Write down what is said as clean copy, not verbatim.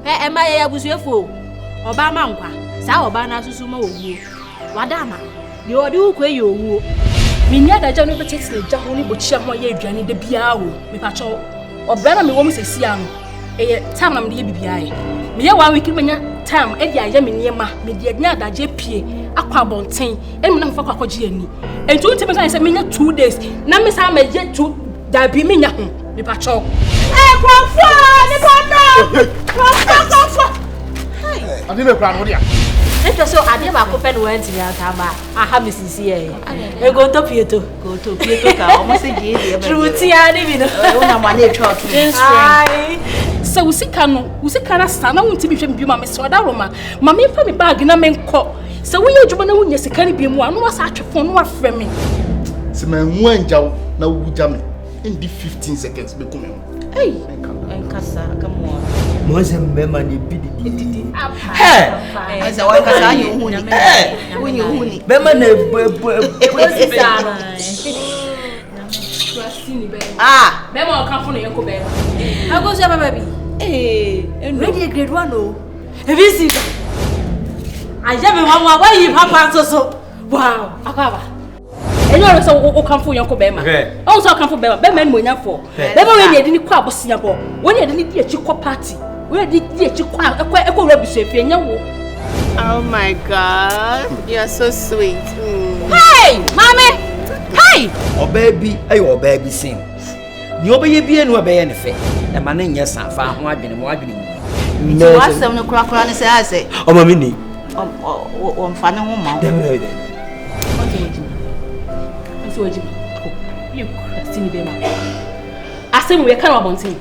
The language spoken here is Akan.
Emma ya busuefo. Oba ma nkwa. Saa oba na asusu ma owu. Wadama. De odi ukwe ye owu. Minya da ja no be tete ja ho ni bochia ho ye aduane de bia wo. Me pa cho. Obra na me wo musesi ano. Eye time na me de bibia ye. Me ye 1 week menya time e dia ye me niema. Me de nya da je pie akwa bonten. E me na mfa kwa kwaje ani. Entu nti me say menya 2 days. Na me say me ye 2 da bi menya ho. Me pa cho. Kwafo ni papa. Kwafo. Ade me plan ho dia. Ento so ade ba ko pe no anti ya ka ba. Aha me sisi e. E go to pieto. Go to pieto ka o mo se je e. Truth ya ni bi no. Una ma na etwa to. Ai. So usika na sana wonti bi hwem bi ma me so da roma. Ma me fa me bag na me nkọ. So wonye adwuma na wonya sika ni bi mu anu wasa atwefo no afre me. Se me hu anjaw na wuja me. In the 15 seconds be come. Hey. Enkasa come on. Mo se mbema ni bidi. Hey. Asa wa kasa anyo hu ni. Wonye hu ni. Bema na Ah, bema o kan fo no yenko bema. Ago so baba bi. Ready grade 1 o. Have you seen? Aja me mama why you papa so. Wow, akaba. Enyo so o kan fo yenko bema. O so kan fo bema. Bema ni mo nya fo. Bema we ni edi ni kwa abosia bo. We ni edi ni di echi kwa party. We di echi kwa ekwa wura bisu efie nya wo. Oh my God, you are so sweet. Hey, mommy. Hey! Oh baby, ayo baby sing. Ni obeye bie no obeye ne fe. E ma na nya sanfa ho adwene mo adwene mu. So asem no kura ne say ase. O ma mi ni. O mfa ne ho ma. Okay. You Christine Bema. Asem we kan wabontin.